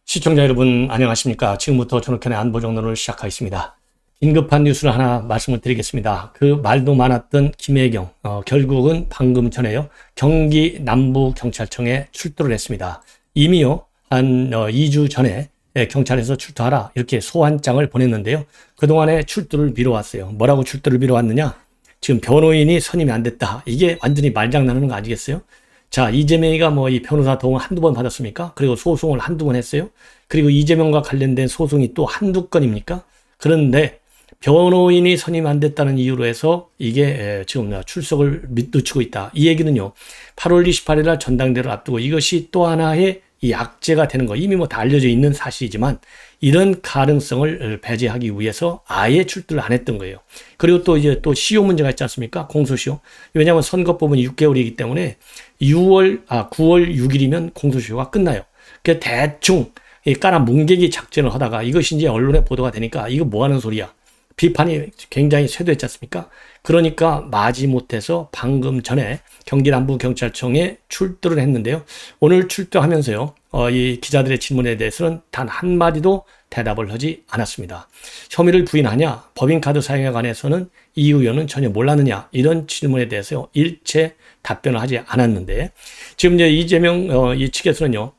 시청자 여러분 안녕하십니까. 지금부터 전욱현의 안보정론을 시작하겠습니다. 긴급한 뉴스를 하나 말씀을 드리겠습니다. 그 말도 많았던 김혜경 결국은 방금 전에요 경기 남부경찰청에 출두를 했습니다. 이미요 한 2주 전에 경찰에서 출두하라 이렇게 소환장을 보냈는데요. 그동안에 출두를 미뤄왔어요. 뭐라고 출두를 미뤄왔느냐, 지금 변호인이 선임이 안 됐다, 이게 완전히 말장난하는 거 아니겠어요? 자, 이재명이가 뭐 이 변호사 도움을 한두 번 받았습니까? 그리고 소송을 한두 번 했어요? 그리고 이재명과 관련된 소송이 또 한두 건입니까? 그런데 변호인이 선임 안 됐다는 이유로 해서 이게 지금 출석을 늦추고 있다. 이 얘기는요, 8월 28일 날 전당대회를 앞두고 이것이 또 하나의 이 악재가 되는 거, 이미 뭐 다 알려져 있는 사실이지만 이런 가능성을 배제하기 위해서 아예 출두를 안 했던 거예요. 그리고 또 이제 또 시효 문제가 있지 않습니까? 공소시효. 왜냐하면 선거법은 6개월이기 때문에 9월 6일이면 공소시효가 끝나요. 그 대충 깔아 뭉개기 작전을 하다가 이것이 이제 언론에 보도가 되니까 이거 뭐 하는 소리야, 비판이 굉장히 쇄도했지 않습니까? 그러니까 마지못해서 방금 전에 경기 남부경찰청에 출두를 했는데요. 오늘 출두하면서요, 이 기자들의 질문에 대해서는 단 한마디도 대답을 하지 않았습니다. 혐의를 부인하냐, 법인카드 사용에 관해서는 이 의원은 전혀 몰랐느냐, 이런 질문에 대해서 일체 답변을 하지 않았는데, 지금 이제 이재명 이 측에서는요,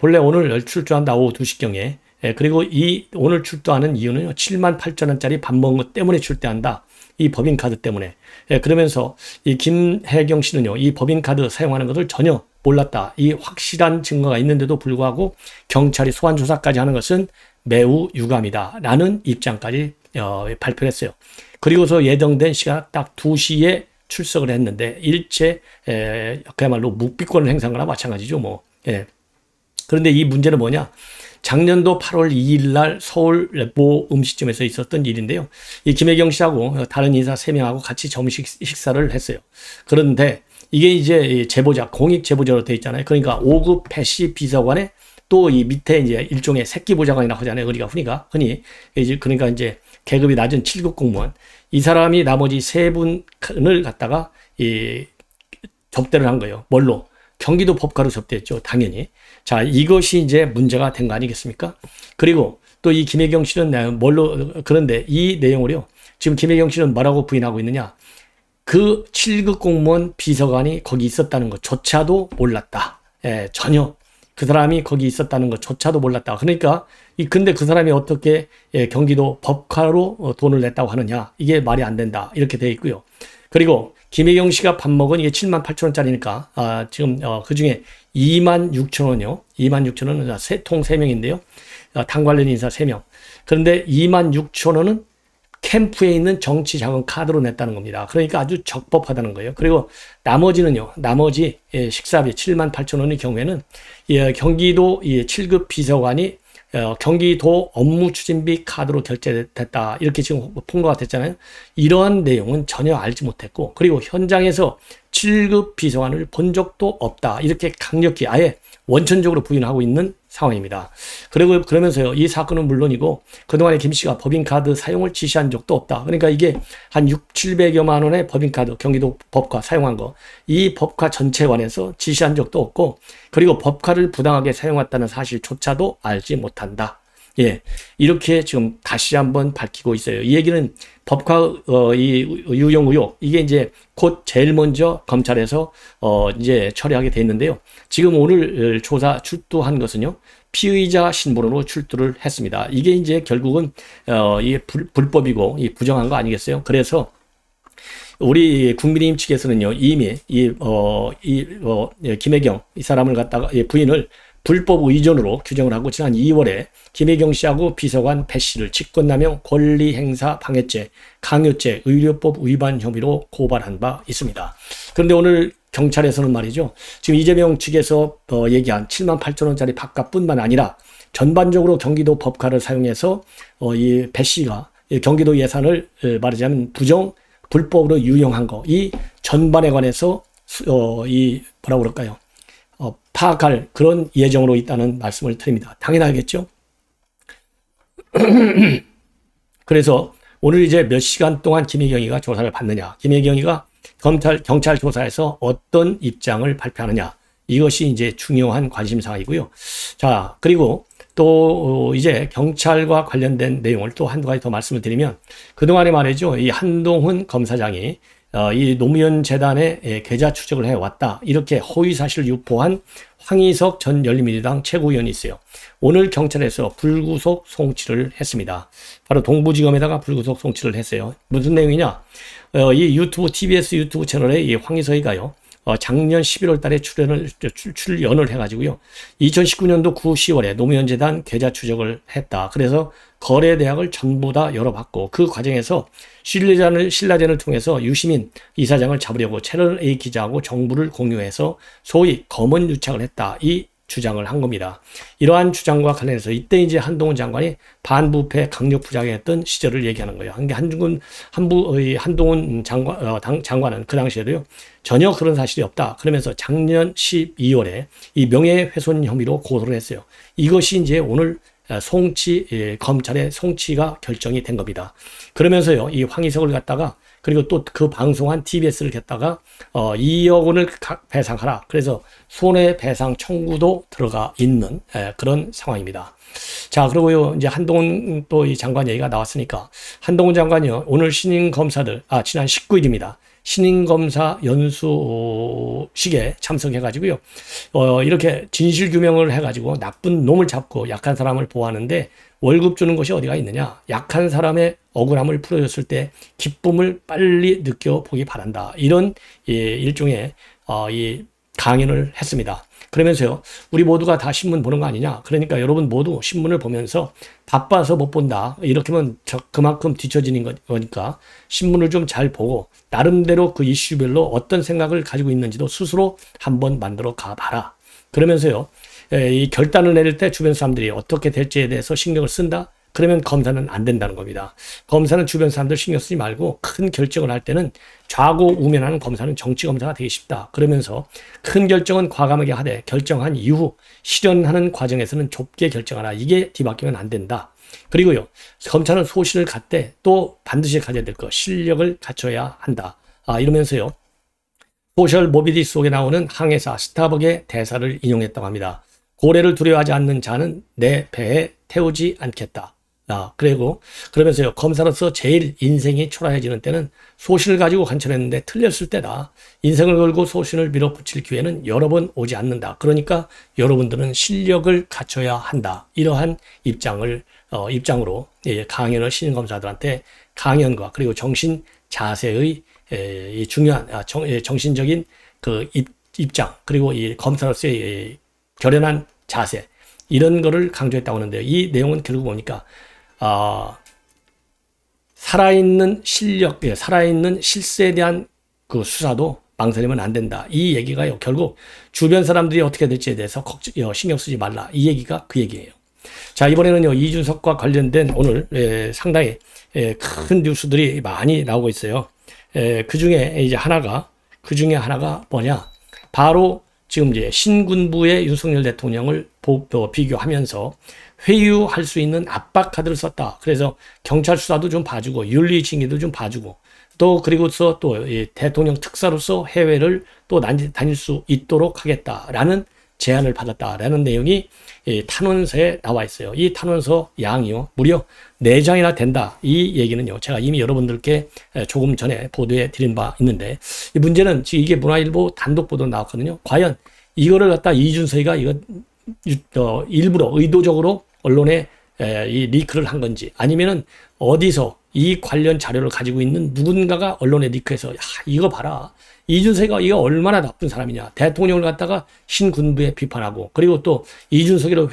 본래 오늘 출두한다 오후 2시경에, 그리고 이 오늘 출두하는 이유는요, 78,000원짜리 밥 먹은 것 때문에 출두한다, 이 법인카드 때문에. 그러면서 이 김혜경 씨는요, 이 법인카드 사용하는 것을 전혀 몰랐다, 이 확실한 증거가 있는데도 불구하고 경찰이 소환조사까지 하는 것은 매우 유감이다 라는 입장까지 발표를 했어요. 그리고서 예정된 시간 딱 2시에 출석을 했는데 일체 그야말로 묵비권을 행사한 거나 마찬가지죠 뭐. 그런데 이 문제는 뭐냐, 작년도 8월 2일 날 서울 모 음식점에서 있었던 일인데요. 이 김혜경 씨하고 다른 인사 3명하고 같이 점심 식사를 했어요. 그런데 이게 이제 제보자, 공익 제보자로 되어 있잖아요. 그러니까 5급 패시 비서관에 또 이 밑에 이제 일종의 새끼 보좌관이라고 하잖아요. 우리가 흔히 이제 그러니까 이제 계급이 낮은 7급 공무원, 이 사람이 나머지 3분을 갖다가 이 접대를 한 거예요. 뭘로? 경기도 법카로 접대했죠, 당연히. 자, 이것이 이제 문제가 된 거 아니겠습니까? 그리고 또 이 김혜경 씨는 뭘로, 그런데 이 내용을요, 지금 김혜경 씨는 뭐라고 부인하고 있느냐, 그 7급 공무원 비서관이 거기 있었다는 것조차도 몰랐다. 전혀 그 사람이 거기 있었다는 것조차도 몰랐다. 그러니까 근데 그 사람이 어떻게 경기도 법카로 돈을 냈다고 하느냐, 이게 말이 안 된다, 이렇게 돼 있고요. 그리고 김혜경 씨가 밥 먹은 이게 78,000원짜리니까 지금 그 중에 26,000원이요. 26,000원은 통 3명인데요. 당 관련 인사 3명. 그런데 26,000원은 캠프에 있는 정치 자금 카드로 냈다는 겁니다. 그러니까 아주 적법하다는 거예요. 그리고 나머지는요, 나머지 식사비 78,000원의 경우에는 경기도 7급 비서관이 경기도 업무 추진비 카드로 결제됐다, 이렇게 지금 통과가 됐잖아요. 이러한 내용은 전혀 알지 못했고, 그리고 현장에서 7급 비서관을 본 적도 없다, 이렇게 강력히 아예 원천적으로 부인하고 있는 상황입니다. 그리고 그러면서요, 이 사건은 물론이고 그동안에 김 씨가 법인카드 사용을 지시한 적도 없다. 그러니까 이게 한 700여만 원의 법인카드, 경기도 법카 사용한 거, 이 법카 전체에 관해서 지시한 적도 없고, 그리고 법카를 부당하게 사용했다는 사실조차도 알지 못한다. 이렇게 지금 다시 한번 밝히고 있어요. 이 얘기는 법카 이 유용 의혹, 이게 이제 곧 제일 먼저 검찰에서 이제 처리하게 돼 있는데요. 지금 오늘 조사 출두한 것은요, 피의자 신분으로 출두를 했습니다. 이게 이제 결국은 이게 불법이고 이 부정한 거 아니겠어요? 그래서 우리 국민의힘 측에서는요, 이미 김혜경 이 사람을 갖다가 부인을 불법 의존으로 규정을 하고 지난 2월에 김혜경 씨하고 비서관 배 씨를 직권남용 권리행사 방해죄, 강요죄, 의료법 위반 혐의로 고발한 바 있습니다. 그런데 오늘 경찰에서는 말이죠, 지금 이재명 측에서 얘기한 78,000원짜리 밥값뿐만 아니라 전반적으로 경기도 법카를 사용해서 이 배 씨가 경기도 예산을 말하자면 불법으로 유용한 거, 이 전반에 관해서 이 뭐라고 그럴까요? 파악할 그런 예정으로 있다는 말씀을 드립니다. 당연하겠죠? 그래서 오늘 이제 몇 시간 동안 김혜경이가 조사를 받느냐, 김혜경이가 경찰 조사에서 어떤 입장을 발표하느냐, 이것이 이제 중요한 관심사이고요. 자, 그리고 또 이제 경찰과 관련된 내용을 또 한두 가지 더 말씀을 드리면, 그동안에 말이죠, 이 한동훈 검사장이 이 노무현 재단의 계좌 추적을 해왔다, 이렇게 허위 사실을 유포한 황희석 전 열린민주당 최고위원이 있어요. 오늘 경찰에서 불구속 송치를 했습니다. 바로 동부지검에다가 불구속 송치를 했어요. 무슨 내용이냐? 이 유튜브, TBS 유튜브 채널에 이 황희석이가요, 작년 11월 달에 출연을 해가지고요, 2019년도 9, 10월에 노무현 재단 계좌 추적을 했다. 그래서 거래 대학을 전부 다 열어봤고, 그 과정에서 신라젠을 통해서 유시민 이사장을 잡으려고 채널A 기자하고 정보를 공유해서 소위 검은 유착을 했다, 이 주장을 한 겁니다. 이러한 주장과 관련해서 이때 이제 한동훈 장관이 반부패 강력 부장했던 시절을 얘기하는 거예요. 한동훈 장관은 그 당시에도요, 전혀 그런 사실이 없다, 그러면서 작년 12월에 이 명예훼손 혐의로 고소를 했어요. 이것이 이제 오늘 검찰의 송치가 결정이 된 겁니다. 그러면서요, 이 황희석을 갖다가, 그리고 또 그 방송한 TBS를 갖다가 2억 원을 배상하라, 그래서 손해배상 청구도 들어가 있는 그런 상황입니다. 자, 그리고요, 이제 한동훈 또 이 장관 얘기가 나왔으니까, 한동훈 장관이요, 오늘 신임 검사들, 지난 19일입니다. 신임검사 연수식에 참석해가지고요, 이렇게 진실규명을 해가지고 나쁜 놈을 잡고 약한 사람을 보호하는데 월급 주는 것이 어디가 있느냐, 약한 사람의 억울함을 풀어줬을 때 기쁨을 빨리 느껴보기 바란다, 이런 일종의 이 강연을 했습니다. 그러면서요, 우리 모두가 다 신문 보는 거 아니냐, 그러니까 여러분 모두 신문을 보면서 바빠서 못 본다, 이렇게 하면 그만큼 뒤처지는 거니까 신문을 좀 잘 보고 나름대로 그 이슈별로 어떤 생각을 가지고 있는지도 스스로 한번 만들어 가봐라. 그러면서요, 이 결단을 내릴 때 주변 사람들이 어떻게 될지에 대해서 신경을 쓴다? 그러면 검사는 안 된다는 겁니다. 검사는 주변 사람들 신경 쓰지 말고 큰 결정을 할 때는 좌고우면하는 검사는 정치검사가 되기 쉽다. 그러면서 큰 결정은 과감하게 하되 결정한 이후 실현하는 과정에서는 좁게 결정하라. 이게 뒤바뀌면 안 된다. 그리고요, 검찰은 소신을 갖되 또 반드시 가져야 될 것, 실력을 갖춰야 한다. 이러면서요, 소셜 모비디 속에 나오는 항해사 스타벅의 대사를 인용했다고 합니다. 고래를 두려워하지 않는 자는 내 배에 태우지 않겠다. 그러면서요, 검사로서 제일 인생이 초라해지는 때는 소신을 가지고 관철했는데 틀렸을 때다. 인생을 걸고 소신을 밀어붙일 기회는 여러 번 오지 않는다. 그러니까 여러분들은 실력을 갖춰야 한다. 이러한 입장으로 강연을 신임검사들한테 강연과 그리고 정신 자세의 이 중요한 정신적인 그 입장, 그리고 이 검사로서의 결연한 자세, 이런 거를 강조했다고 하는데요. 이 내용은 결국 보니까 살아있는 실력, 살아있는 실세에 대한 그 수사도 망설이면 안 된다. 이 얘기가요, 결국 주변 사람들이 어떻게 될지에 대해서 신경 쓰지 말라. 이 얘기가 그 얘기예요. 자, 이번에는요, 이준석과 관련된 오늘 상당히 큰 뉴스들이 많이 나오고 있어요. 그 중에 하나가 뭐냐? 바로 지금 이제 신군부의 윤석열 대통령을 비교하면서 회유할 수 있는 압박 카드를 썼다. 그래서 경찰 수사도 좀 봐주고 윤리 징계도 좀 봐주고, 또 그리고서 또 대통령 특사로서 해외를 또 다닐 수 있도록 하겠다라는 제안을 받았다라는 내용이 탄원서에 나와 있어요. 이 탄원서 양이요, 무려 4장이나 된다. 이 얘기는요, 제가 이미 여러분들께 조금 전에 보도해 드린 바 있는데, 이 문제는 지금 이게 문화일보 단독 보도 나왔거든요. 과연 이거를 갖다 이준석이가 일부러 의도적으로 언론에 이 리크를 한 건지, 아니면은 어디서 이 관련 자료를 가지고 있는 누군가가 언론에 리크해서 이거 봐라, 이준석이가 이거 얼마나 나쁜 사람이냐, 대통령을 갖다가 신군부에 비판하고, 그리고 또 이준석이를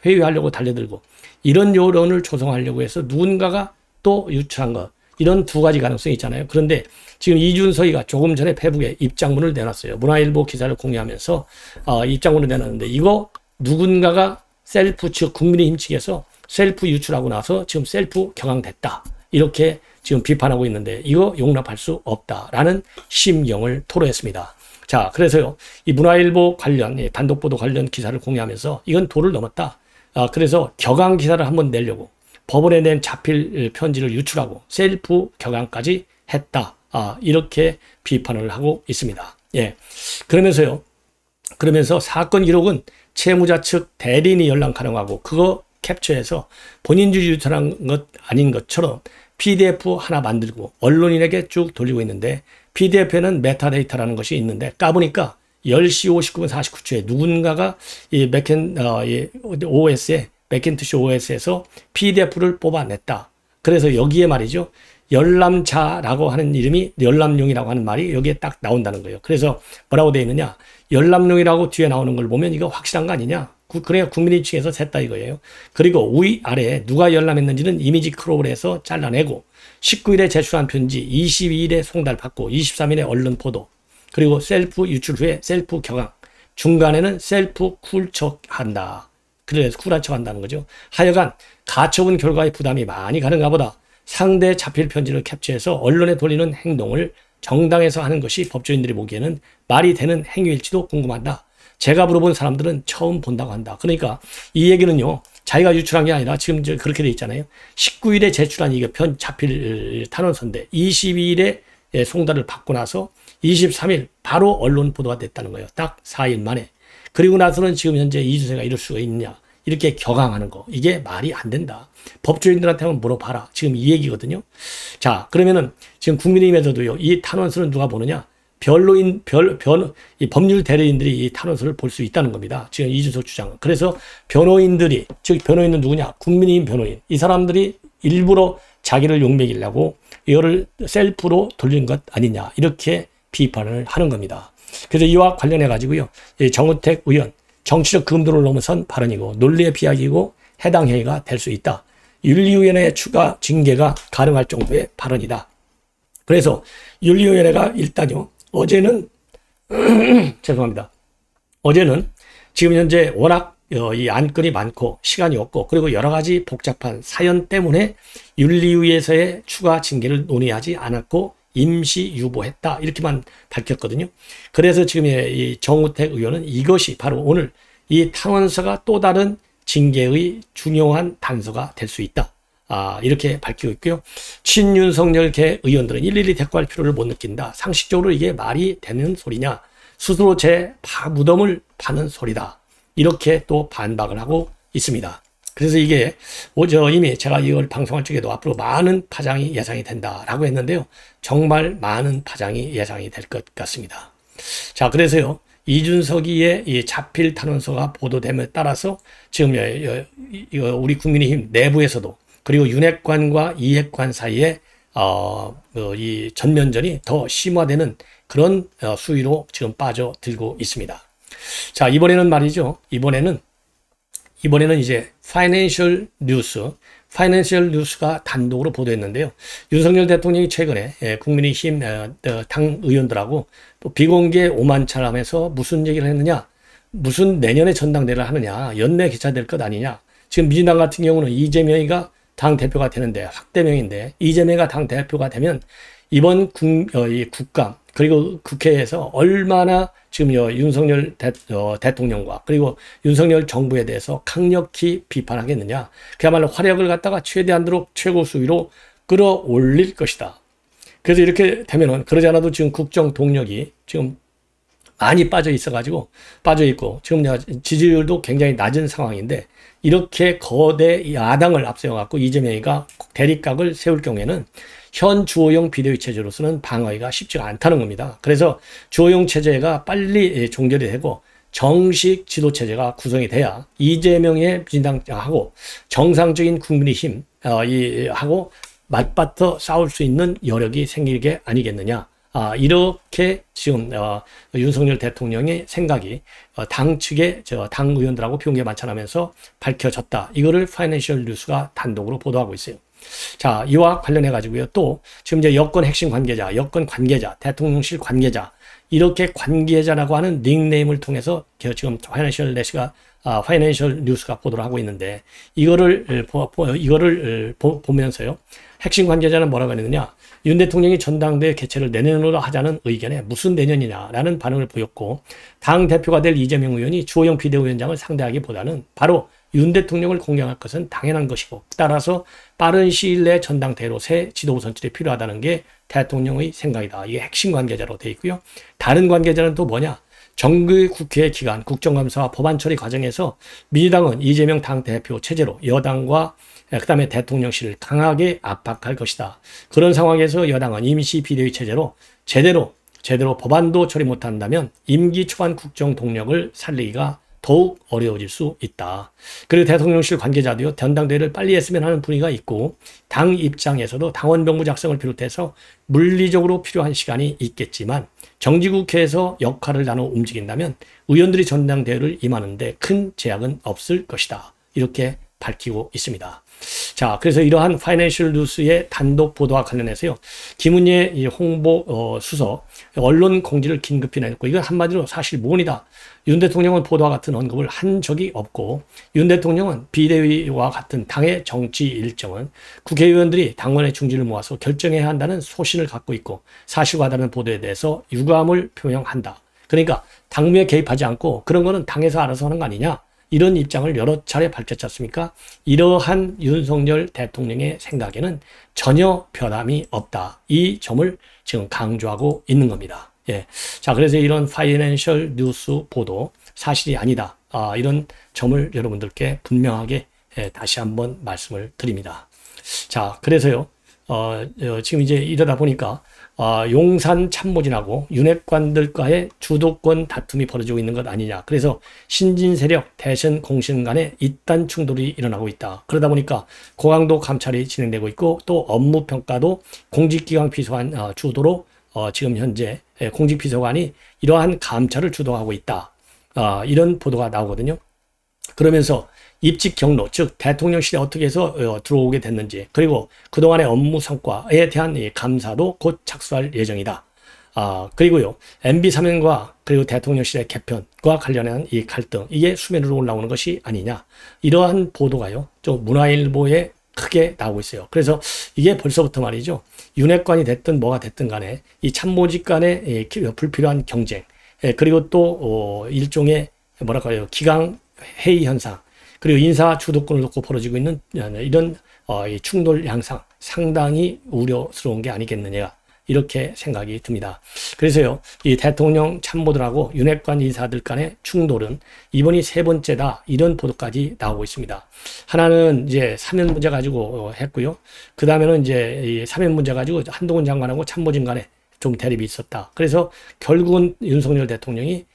회유하려고 달려들고, 이런 여론을 조성하려고 해서 누군가가 또 유출한 것, 이런 두 가지 가능성이 있잖아요. 그런데 지금 이준석이가 조금 전에 페북에 입장문을 내놨어요. 문화일보 기사를 공유하면서 입장문을 내놨는데, 이거 누군가가 셀프, 즉 국민의힘 측에서 셀프 유출하고 나서 지금 셀프 격앙됐다, 이렇게 지금 비판하고 있는데, 이거 용납할 수 없다라는 심경을 토로했습니다. 자, 그래서요, 이 문화일보 관련 단독 보도 관련 기사를 공유하면서 이건 도를 넘었다. 그래서 격앙 기사를 한번 내려고 법원에 낸 자필 편지를 유출하고 셀프 격앙까지 했다. 이렇게 비판을 하고 있습니다. 예. 그러면서 사건 기록은 채무자 측 대리인이 연락 가능하고, 그거 캡처해서 본인들이 유출한 것 아닌 것처럼 PDF 하나 만들고 언론인에게 쭉 돌리고 있는데 PDF에는 메타데이터라는 것이 있는데 까보니까 10시 59분 49초에 누군가가 이 OS에 맥킨토시 OS에서 PDF를 뽑아냈다. 그래서 여기에 말이죠. 열람자라고 하는 이름이 열람용이라고 하는 말이 여기에 딱 나온다는 거예요. 그래서 뭐라고 되어 있느냐. 열람용이라고 뒤에 나오는 걸 보면 이거 확실한 거 아니냐. 그래야 국민인증에서 셌다 이거예요. 그리고 위아래에 누가 열람했는지는 이미지 크롭을 해서 잘라내고 19일에 제출한 편지, 22일에 송달받고 23일에 언론 보도, 그리고 셀프 유출 후에 셀프 격앙, 중간에는 셀프 쿨척한다. 그래서 쿨한 척한다는 거죠. 하여간 가처분 결과의 부담이 많이 가는가 보다. 상대 자필 편지를 캡처해서 언론에 돌리는 행동을 정당에서 하는 것이 법조인들이 보기에는 말이 되는 행위일지도 궁금하다. 제가 물어본 사람들은 처음 본다고 한다. 그러니까 이 얘기는요. 자기가 유출한 게 아니라 지금 그렇게 돼 있잖아요. 19일에 제출한 이게 자필 탄원서인데 22일에 송달을 받고 나서 23일 바로 언론 보도가 됐다는 거예요. 딱 4일 만에. 그리고 나서는 지금 현재 이준세가 이럴 수가 있느냐. 이렇게 격앙하는 거. 이게 말이 안 된다. 법조인들한테 한번 물어봐라. 지금 이 얘기거든요. 자, 그러면은 지금 국민의힘에서도요. 이 탄원서는 누가 보느냐. 이 법률 대리인들이 이 탄원서를 볼 수 있다는 겁니다. 지금 이준석 주장은. 그래서 변호인들이, 즉 변호인은 누구냐? 국민의힘 변호인. 이 사람들이 일부러 자기를 욕먹이려고 이거를 셀프로 돌린 것 아니냐. 이렇게 비판을 하는 겁니다. 그래서 이와 관련해 가지고요. 정우택 의원 정치적 금도를 넘어선 발언이고 논리의 비약이고 해당 행위가 될 수 있다. 윤리위원회의 추가 징계가 가능할 정도의 발언이다. 그래서 윤리위원회가 일단요. 어제는 죄송합니다. 어제는 지금 현재 워낙 이 안건이 많고 시간이 없고 그리고 여러 가지 복잡한 사연 때문에 윤리위에서의 추가 징계를 논의하지 않았고 임시 유보했다. 이렇게만 밝혔거든요. 그래서 지금 이 정우택 의원은 이것이 바로 오늘 이 탄원서가 또 다른 징계의 중요한 단서가 될 수 있다. 이렇게 밝히고 있고요. 친윤석열계 의원들은 일일이 대꾸할 필요를 못 느낀다. 상식적으로 이게 말이 되는 소리냐. 스스로 제 무덤을 파는 소리다. 이렇게 또 반박을 하고 있습니다. 그래서 이게 이미 제가 이걸 방송할 적에도 앞으로 많은 파장이 예상이 된다라고 했는데요. 정말 많은 파장이 예상이 될 것 같습니다. 자, 그래서요. 이준석이의 이 자필 탄원서가 보도됨에 따라서 지금 우리 국민의힘 내부에서도 그리고 윤핵관과 이핵관 사이에 이 전면전이 더 심화되는 그런 수위로 지금 빠져들고 있습니다. 자, 이번에는 말이죠. 이번에는 이제 파이낸셜 뉴스가 단독으로 보도했는데요. 윤석열 대통령이 최근에 국민의힘 당 의원들하고 비공개 오만차람에서 무슨 얘기를 했느냐. 무슨 내년에 전당대회를 하느냐. 연내 개최될 것 아니냐. 지금 민주당 같은 경우는 이재명이가 당대표가 되는데 확대명인데 이재명이가 당대표가 되면 이번 국감 그리고 국회에서 얼마나 지금 윤석열 대통령과 그리고 윤석열 정부에 대해서 강력히 비판하겠느냐. 그야말로 화력을 갖다가 최대한으로 최고 수위로 끌어올릴 것이다. 그래서 이렇게 되면은 그러지 않아도 지금 국정 동력이 지금 많이 빠져 있고 지금 지지율도 굉장히 낮은 상황인데 이렇게 거대 야당을 앞세워갖고 이재명이가 대립각을 세울 경우에는 현 주호영 비대위 체제로서는 방어하기가 쉽지가 않다는 겁니다. 그래서 주호영 체제가 빨리 종결이 되고 정식 지도체제가 구성이 돼야 이재명의 민주당하고 정상적인 국민의힘 하고 맞받아 싸울 수 있는 여력이 생길 게 아니겠느냐. 이렇게 지금 윤석열 대통령의 생각이 당 측의 당 의원들하고 비공개 만찬하면서 밝혀졌다. 이거를 파이낸셜 뉴스가 단독으로 보도하고 있어요. 자, 이와 관련해 가지고요. 또 지금 이제 여권 핵심 관계자, 여권 관계자, 대통령실 관계자 이렇게 관계자라고 하는 닉네임을 통해서 지금 파이낸셜 뉴스가 보도를 하고 있는데 이거를 보면서요. 핵심 관계자는 뭐라고 했느냐. 윤 대통령이 전당대회 개최를 내년으로 하자는 의견에 무슨 내년이냐라는 반응을 보였고 당 대표가 될 이재명 의원이 주호영 비대위원장을 상대하기보다는 바로 윤 대통령을 공략할 것은 당연한 것이고 따라서 빠른 시일 내 전당대회로 새 지도부 선출이 필요하다는 게 대통령의 생각이다. 이게 핵심 관계자로 되어 있고요. 다른 관계자는 또 뭐냐. 정기 국회 기간 국정감사와 법안 처리 과정에서 민주당은 이재명 당대표 체제로 여당과 그다음에 대통령실을 강하게 압박할 것이다. 그런 상황에서 여당은 임시 비대위 체제로 제대로 법안도 처리 못한다면 임기 초반 국정 동력을 살리기가 더욱 어려워질 수 있다. 그리고 대통령실 관계자도요, 전당대회를 빨리 했으면 하는 분위기가 있고, 당 입장에서도 당원명부 작성을 비롯해서 물리적으로 필요한 시간이 있겠지만, 정기국회에서 역할을 나눠 움직인다면 의원들이 전당대회를 임하는데 큰 제약은 없을 것이다. 이렇게 밝히고 있습니다. 자, 그래서 이러한 파이낸셜 뉴스의 단독 보도와 관련해서요, 김은혜 홍보 수석 언론 공지를 긴급히 내놓고, 이건 한마디로 사실 무근이다. 윤 대통령은 보도와 같은 언급을 한 적이 없고, 윤 대통령은 비대위와 같은 당의 정치 일정은 국회의원들이 당원의 중지를 모아서 결정해야 한다는 소신을 갖고 있고, 사실과 다른 보도에 대해서 유감을 표명한다. 그러니까 당무에 개입하지 않고 그런 거는 당에서 알아서 하는 거 아니냐, 이런 입장을 여러 차례 밝혔지 않습니까? 이러한 윤석열 대통령의 생각에는 전혀 변함이 없다. 이 점을 지금 강조하고 있는 겁니다. 예. 자, 그래서 이런 파이낸셜 뉴스 보도 사실이 아니다. 이런 점을 여러분들께 분명하게 다시 한번 말씀을 드립니다. 자, 그래서요, 지금 이제 이러다 보니까 용산 참모진하고 윤핵관들과의 주도권 다툼이 벌어지고 있는 것 아니냐. 그래서 신진 세력 대선 공신 간에 잇단 충돌이 일어나고 있다. 그러다 보니까 고강도 감찰이 진행되고 있고, 또 업무 평가도 공직기강 비서관 주도로 지금 현재 공직비서관이 이러한 감찰을 주도하고 있다. 이런 보도가 나오거든요. 그러면서 입직 경로, 즉 대통령실에 어떻게 해서 들어오게 됐는지, 그리고 그동안의 업무 성과에 대한 감사도 곧 착수할 예정이다. 그리고요, MB 사면과 그리고 대통령실의 개편과 관련한 이 갈등, 이게 수면 위로 올라오는 것이 아니냐. 이러한 보도가요, 좀 문화일보에 크게 나오고 있어요. 그래서 이게 벌써부터 말이죠, 윤핵관이 됐든 뭐가 됐든 간에 이 참모직 간의 불필요한 경쟁, 그리고 또 일종의 뭐랄까요, 기강 회의 현상, 그리고 인사 주도권을 놓고 벌어지고 있는 이런 충돌 양상, 상당히 우려스러운 게 아니겠느냐, 이렇게 생각이 듭니다. 그래서요, 이 대통령 참모들하고 윤핵관 인사들 간의 충돌은 이번이 세 번째다, 이런 보도까지 나오고 있습니다. 하나는 이제 사면 문제 가지고 했고요. 그 다음에는 이제 이 사면 문제 가지고 한동훈 장관하고 참모진 간에 좀 대립이 있었다. 그래서 결국은 윤석열 대통령이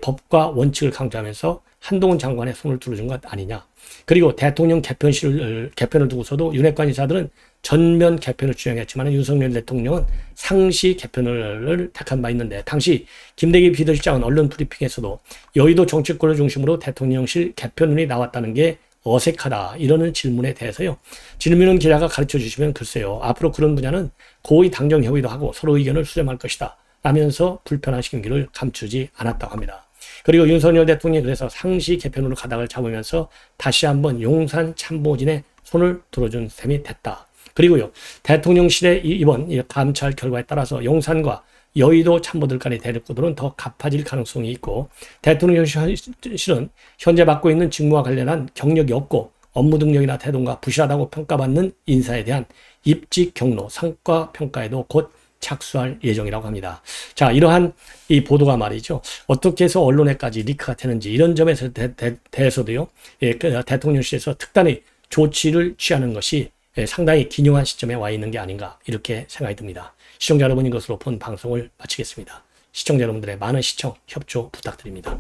법과 원칙을 강조하면서 한동훈 장관의 손을 들어준 것 아니냐. 그리고 대통령 개편을 두고서도 윤핵관 인사들은 전면 개편을 주장했지만 윤석열 대통령은 상시 개편을 택한 바 있는데, 당시 김대기 비서실장은 언론 브리핑에서도 여의도 정치권을 중심으로 대통령실 개편론이 나왔다는 게 어색하다, 이러는 질문에 대해서요, 질문은 기자가 가르쳐 주시면 글쎄요, 앞으로 그런 분야는 고위 당정 협의도 하고 서로 의견을 수렴할 것이다 라면서 불편한 심기를 감추지 않았다고 합니다. 그리고 윤석열 대통령이 그래서 상시 개편으로 가닥을 잡으면서 다시 한번 용산 참모진의 손을 들어준 셈이 됐다. 그리고요, 대통령실의 이번 감찰 결과에 따라서 용산과 여의도 참모들 간의 대립구도는 더 가파질 가능성이 있고, 대통령실은 현재 맡고 있는 직무와 관련한 경력이 없고 업무 능력이나 태도가 부실하다고 평가받는 인사에 대한 입직 경로, 성과 평가에도 곧 착수할 예정이라고 합니다. 자, 이러한 이 보도가 말이죠, 어떻게 해서 언론에까지 리크가 되는지, 이런 점에 대해서도요, 대통령실에서 특단의 조치를 취하는 것이 상당히 기묘한 시점에 와 있는 게 아닌가, 이렇게 생각이 듭니다. 시청자 여러분인 것으로 본 방송을 마치겠습니다. 시청자 여러분들의 많은 시청, 협조 부탁드립니다.